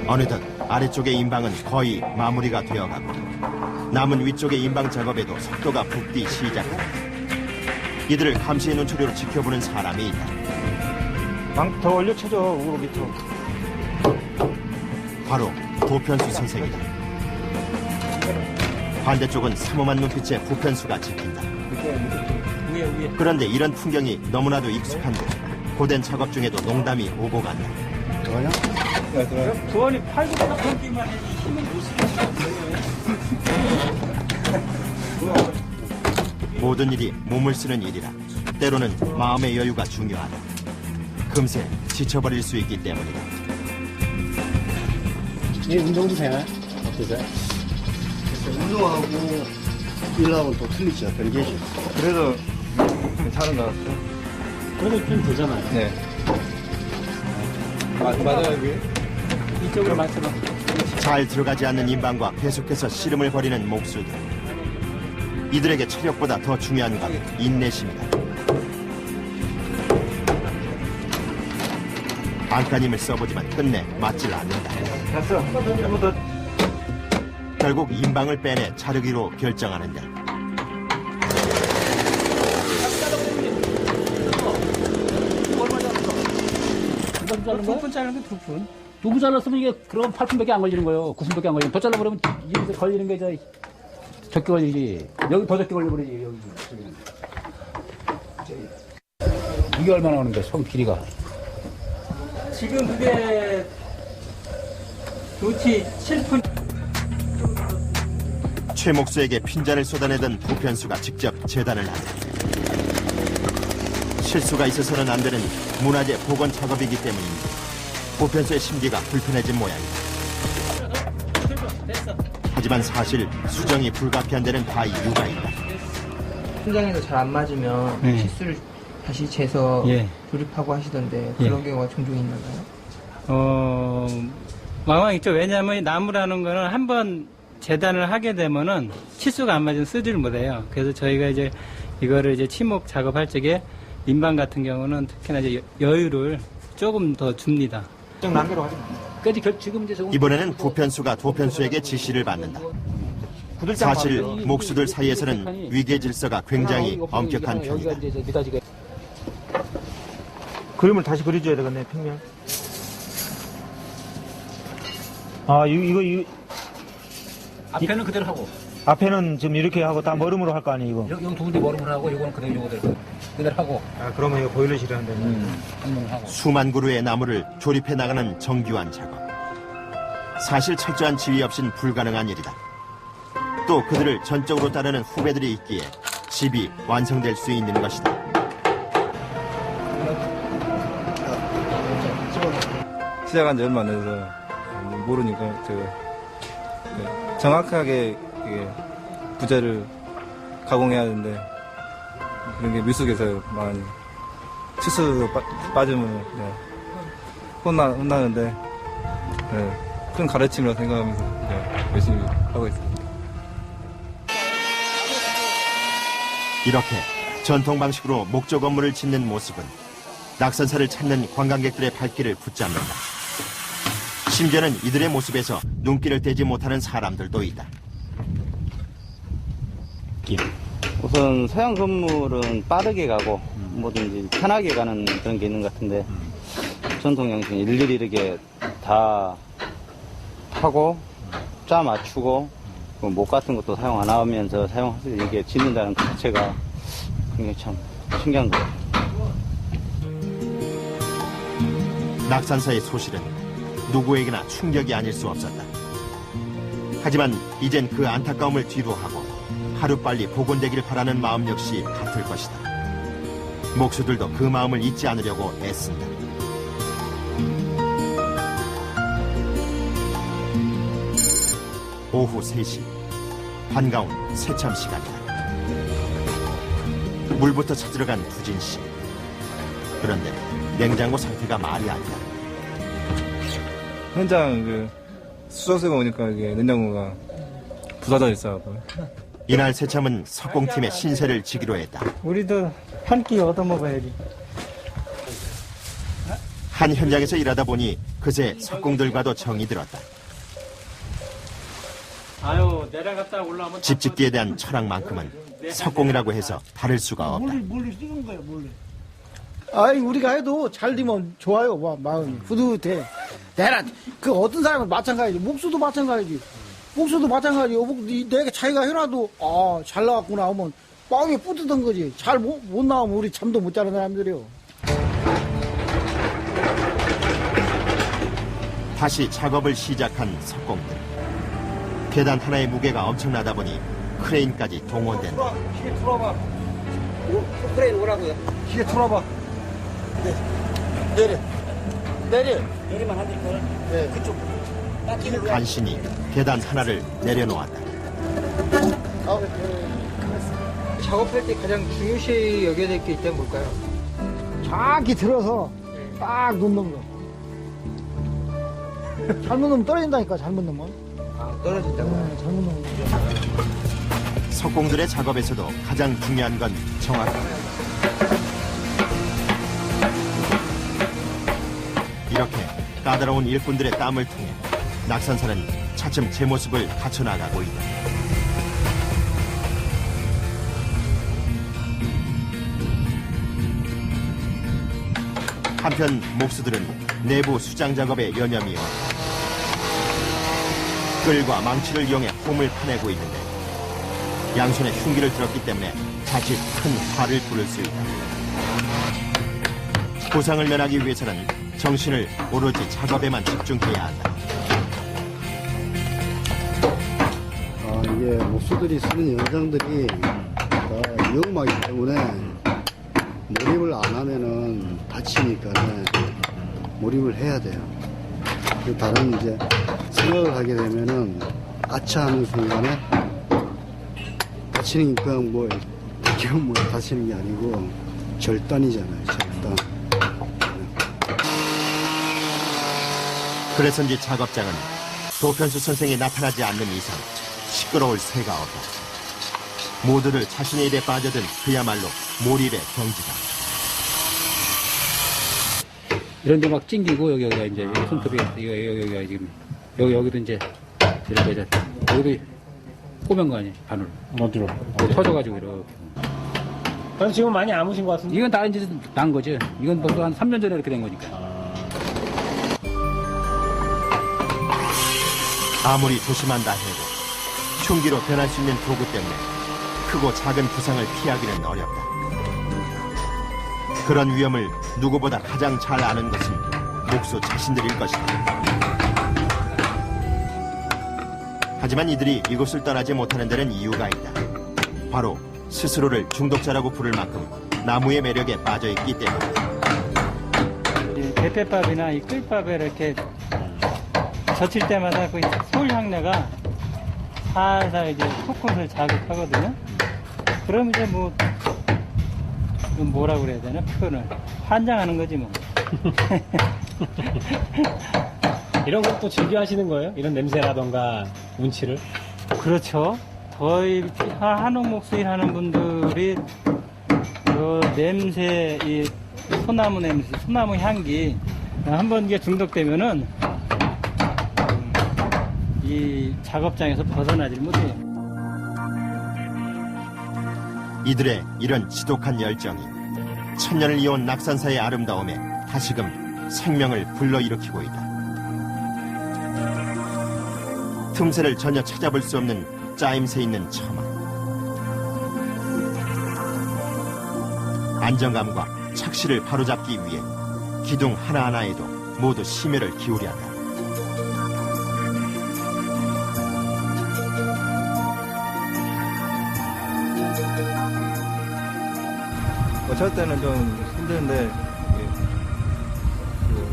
어느덧 아래쪽의 인방은 거의 마무리가 되어가고 남은 위쪽의 인방 작업에도 속도가 붙기 시작한다. 이들을 감시의 눈초리로 지켜보는 사람이 있다. 방 더 올려 쳐줘, 우로 밑으로. 바로 도편수 선생이다. 반대쪽은 삼엄한 눈빛의 부편수가 지킨다. 그런데 이런 풍경이 너무나도 익숙한 듯 고된 작업 중에도 농담이 오고 간다. 들어가냐? 네, 들어가요. 두원이 팔고 닦기만 해도 힘을 못 쓰는 모든 일이 몸을 쓰는 일이라 때로는 마음의 여유가 중요하다. 금세 지쳐버릴 수 있기 때문이다. 이 운동도 되나요? 어떠세요? 운동하고 일하고는 또 틀리죠. 별개죠. 그래도 괜찮은 것 같아요. 그래도 좀 되잖아요. 네. 맞아요, 그게? 이쪽으로 맞춰봐. 잘 들어가지 않는 인방과 계속해서 씨름을 벌이는 목수들. 이들에게 체력보다 더 중요한 건 인내심이다. 안간힘을 써보지만 끝내 맞질 않는다. 됐어. 한번 더. 결국 인방을 빼내 자르기로 결정하는데 두 푼 자르는 게 2푼. 2분 잘랐으면 이게 그럼 8분밖에 안 걸리는 거예요. 9분밖에 안 걸리는. 더 잘라버리면 여기서 걸리는 게 적게 걸리지. 여기 더 적게 걸려버리지. 여기. 이게 얼마나 오는데 손 길이가. 지금 그게 도치 7푼. 최 목수에게 핀잔을 쏟아내던 부편수가 직접 재단을 한다. 실수가 있어서는 안 되는 문화재 복원 작업이기 때문입니다. 부편수의 심기가 불편해진 모양이다. 하지만 사실 수정이 불가피한 바의 이유가 있다. 현장에서 잘 안 맞으면 실수를 다시 재서 조립하고 하시던데 그런 경우가 종종 있나요? 왕왕 있죠. 왜냐하면 나무라는 거는 한번 재단을 하게 되면은 치수가 안 맞으면 쓰지를 못해요. 그래서 저희가 이제 이거를 이제 치목 작업할 적에 인방 같은 경우는 특히나 이제 여유를 조금 더 줍니다. 좀 남겨로 하지. 지금 이제 이번에는 부편수가 도편수에게 지시를 받는다. 사실 목수들 사이에서는 위계 질서가 굉장히 엄격한 편이다. 그림을 다시 그려줘야 되겠네, 평면. 아, 이거. 앞에는 그대로 하고 앞에는 지금 이렇게 하고 다 머름으로 할 거 아니에요, 이거? 여기 두 군데 머름을 하고 이거는 그대로 하고 아, 그러면 이거 보일러실에 한다. 한번 하고. 수만 그루의 나무를 조립해 나가는 정교한 작업. 사실 철저한 지휘 없인 불가능한 일이다. 또 그들을 전적으로 따르는 후배들이 있기에 집이 완성될 수 있는 것이다. 시작한 지 얼마 안 돼서 모르니까 정확하게 부재를 가공해야 하는데 그런 게 미숙해서 많이 치수 빠지면 혼나는데 큰 가르침이라고 생각하면서 열심히 하고 있습니다. 이렇게 전통 방식으로 목조 건물을 짓는 모습은 낙선사를 찾는 관광객들의 발길을 붙잡는다. 심지어는 이들의 모습에서 눈길을 떼지 못하는 사람들도 있다. 우선 서양 건물은 빠르게 가고 뭐든지 편하게 가는 그런 게 있는 것 같은데 전통 양식은 일일이 이렇게 다 하고 짜 맞추고 목 같은 것도 사용 안 하면서 사용해서 이게 짓는다는 것 자체가 굉장히 참 신기한 것 같아요. 낙산사의 소실은 누구에게나 충격이 아닐 수 없었다. 하지만 이젠 그 안타까움을 뒤로하고 하루빨리 복원되길 바라는 마음 역시 같을 것이다. 목수들도 그 마음을 잊지 않으려고 애쓴다. 오후 3시, 반가운 새참 시간이다. 물부터 찾으러 간 부진 씨. 그런데 냉장고 상태가 말이 아니다. 현장 수저수가 오니까 이게 냉장고가 부서져 있어요. 이날 새참은 석공팀의 신세를 지기로 했다. 우리도 한 끼 얻어먹어야지. 한 현장에서 일하다 보니 그새 석공들과도 정이 들었다. 아유, 내려갔다 올라오면. 집 짓기에 대한 철학만큼은 석공이라고 해서 다를 수가 없다. 몰래 쓰는 거야, 몰래. 아이, 우리가 해도 잘 되면 좋아요, 마음이. 뿌듯해. 그 어떤 사람은 마찬가지지. 목수도 마찬가지지. 내가 자기가 해놔도, 잘 나왔구나 하면 마음이 뿌듯한 거지. 잘 못 나오면 우리 잠도 못 자는 사람들이요. 다시 작업을 시작한 석공들. 계단 하나의 무게가 엄청나다 보니 크레인까지 동원된다. 기계 틀어봐. 크레인 오라고요. 기계 틀어봐. 내리만 하니까. 그쪽. 간신히 계단 하나를 내려놓았다. 작업할 때 가장 중요시 여겨야 될 게 있다면 뭘까요? 정확히 들어서 딱 놓는 거. 잘못 놓으면 떨어진다니까, 잘못 놓으면. 떨어진다고요? 잘못 놓으면. 석공들의 작업에서도 가장 중요한 건 정확함. 이렇게 까다로운 일꾼들의 땀을 통해 낙산사는 차츰 제 모습을 갖춰나가고 있다. 한편 목수들은 내부 수장 작업에 연연이어 끌과 망치를 이용해 홈을 파내고 있는데 양손에 흉기를 들었기 때문에 자칫 큰 화를 부를 수 있다. 부상을 면하기 위해서는 정신을 오로지 작업에만 집중해야 한다. 이게 목수들이 쓰는 영상들이 다 위험하기 때문에 몰입을 안 하면은 다치니까 몰입을 해야 돼요. 그 다른 이제 생각을 하게 되면은 아차하는 순간에 다치는 게 그냥 뭐 다치는 게 아니고 절단이잖아요. 절단. 그래서인지 작업장은 도편수 선생이 나타나지 않는 이상 시끄러울 새가 없다. 모두들 자신의 일에 빠져든 그야말로 몰입의 경지다. 이런데 막 찡기고 여기가 이제 손톱이 여기가 지금 여기도 이제 이렇게 이제 여기도 꼬맨 거 아니에요, 바늘. 어디로? 터져가지고 이렇게. 그럼 지금 많이 아무신 것 같은데? 이건 다 이제 난 거죠. 이건 벌써 한 3년 전에 이렇게 된 거니까. 아무리 조심한다 해도 흉기로 변할 수 있는 도구 때문에 크고 작은 부상을 피하기는 어렵다. 그런 위험을 누구보다 가장 잘 아는 것은 목수 자신들일 것이다. 하지만 이들이 이곳을 떠나지 못하는 데는 이유가 있다. 바로 스스로를 중독자라고 부를 만큼 나무의 매력에 빠져있기 때문이다. 이 대패밥이나 이 끌밥에 이렇게 젖힐 때마다 그 솔 향내가 살살 이제 코끝을 자극하거든요. 그럼 이제 뭐라 그래야 되나 표현을 환장하는 거지 뭐. 이런 것도 즐겨 하시는 거예요? 이런 냄새라던가 운치를? 그렇죠. 거의 한옥목수일 하는 분들이 그 냄새, 이 소나무 냄새, 소나무 향기 한번 이게 중독되면은 이 작업장에서 벗어나질 못해요. 이들의 이런 지독한 열정이 천년을 이어온 낙산사의 아름다움에 다시금 생명을 불러일으키고 있다. 틈새를 전혀 찾아볼 수 없는 짜임새 있는 처마. 안정감과 착시를 바로잡기 위해 기둥 하나하나에도 모두 심혈을 기울여야 한다. 어쩔 때는 좀 힘드는데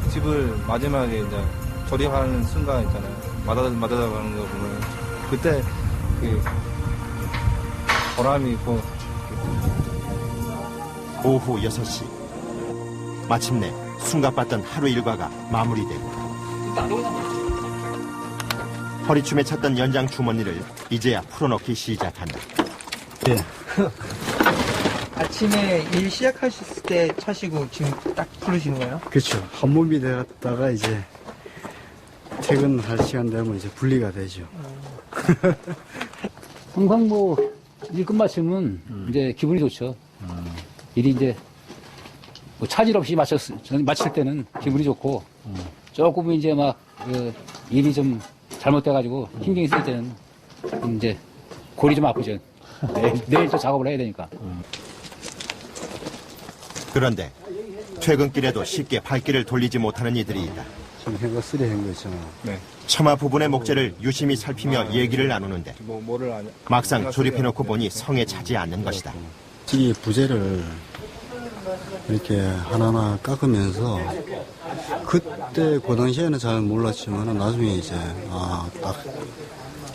그 집을 마지막에 이제 조립하는 순간 있잖아요. 마다가는 거 보면 그때 그 보람이 있고. 오후 6시 마침내 숨가빴던 하루 일과가 마무리되고 허리춤에 찼던 연장 주머니를 이제야 풀어넣기 시작한다. 아침에 일 시작하셨을 때 차시고 지금 딱 부르시는 거예요? 그렇죠. 한 몸이 되었다가 이제 퇴근할 시간 되면 이제 분리가 되죠. 항상 뭐, 일 끝마치면 이제 기분이 좋죠. 일이 이제 뭐 차질 없이 마칠 때는 기분이 좋고, 조금 이제 막, 일이 좀 잘못돼가지고 신경이 쓸 때는 이제 골이 좀 아프죠. 내일 또 작업을 해야 되니까. 그런데 퇴근길에도 쉽게 발길을 돌리지 못하는 이들이 있다. 지금 해가 쓰레한 거죠. 처마 부분의 목재를 유심히 살피며 얘기를 나누는데 뭐를 아냐? 막상 조립해놓고 보니 성에 차지 않는 것이다. 이 부재를 이렇게 하나하나 깎으면서 그때 그 당시에는 잘 몰랐지만 나중에 이제 딱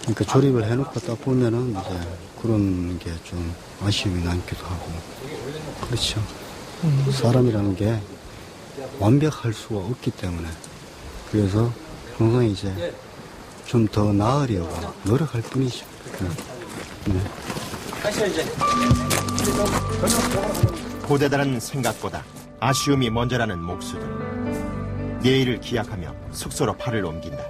그러니까 조립을 해놓고 딱 보면은 이제 그런 게 좀 아쉬움이 남기도 하고 그렇죠. 사람이라는 게 완벽할 수가 없기 때문에 그래서 항상 이제 좀 더 나으려고 노력할 뿐이죠. 네. 고대다른 생각보다 아쉬움이 먼저라는 목수들. 내일을 기약하며 숙소로 팔을 옮긴다.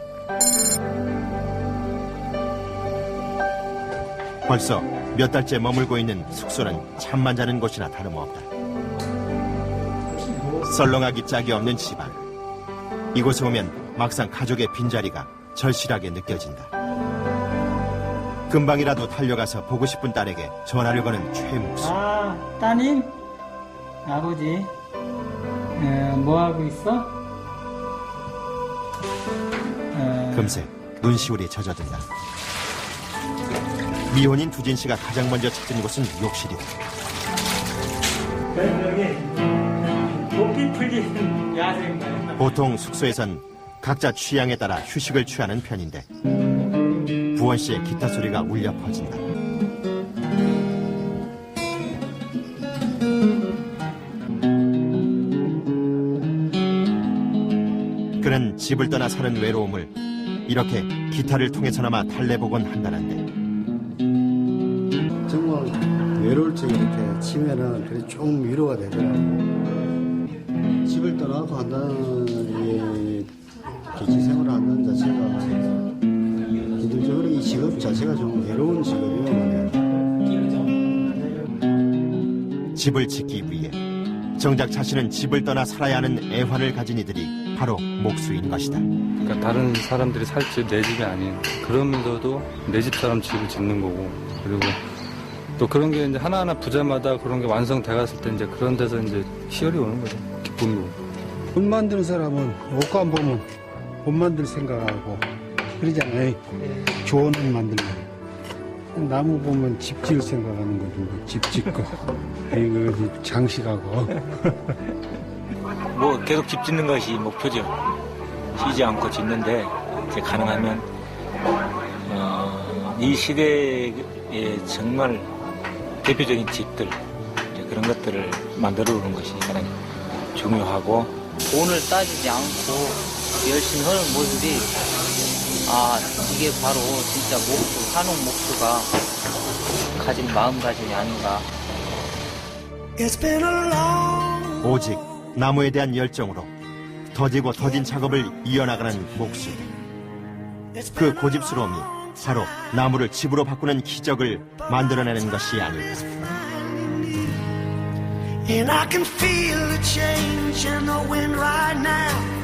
벌써 몇 달째 머물고 있는 숙소는 잠만 자는 곳이나 다름없다. 썰렁하기 짝이 없는 집안. 이곳에 오면 막상 가족의 빈자리가 절실하게 느껴진다. 금방이라도 달려가서 보고 싶은 딸에게 전화를 거는 최 목수. 따님? 아버지? 뭐 하고 있어? 금세 눈시울이 젖어든다. 미혼인 두진 씨가 가장 먼저 찾은 곳은 욕실이다. 여기 높이 풀린 야생가요. 보통 숙소에선 각자 취향에 따라 휴식을 취하는 편인데 부원 씨의 기타 소리가 울려 퍼진다. 그는 집을 떠나 사는 외로움을 이렇게 기타를 통해서나마 달래보곤 한다는데 정말 외로울 적에 이렇게 치면은 그래 좀 위로가 되더라고. 집을 떠나고 한다는 이 객지 생활을 한다는 자체가 기본적으로 이 직업 자체가 좀 외로운 직업이에요. 집을 짓기 위해 정작 자신은 집을 떠나 살아야 하는 애환을 가진 이들이 바로 목수인 것이다. 그러니까 다른 사람들이 살 집 내 집이 아닌 그러면서도 내 집처럼 집을 짓는 거고 그리고 또 그런 게 이제 하나하나 부자마다 그런 게 완성돼 갔을 때 이제 그런 데서 이제 희열이 오는 거죠. 기쁨이 오고. 옷 만드는 사람은 옷감 보면 옷 만들 생각하고 그러잖아요. 좋은 옷 만들면. 나무 보면 집 지을 생각하는 거죠. 뭐 집 짓고 이거 장식하고. 뭐 계속 집 짓는 것이 목표죠. 쉬지 않고 짓는데 이제 가능하면 이 시대에 정말 대표적인 집들 그런 것들을 만들어 오는 것이 가장 중요하고 돈을 따지지 않고 열심히 하는 모습이 이게 바로 진짜 목수, 한옥 목수가 가진 마음가짐이 아닌가. 오직 나무에 대한 열정으로 더디고 더딘 작업을 이어나가는 목수. 그 고집스러움이 바로 나무를 집으로 바꾸는 기적을 만들어내는 것이 아닐까. And I can feel the change in the wind right now.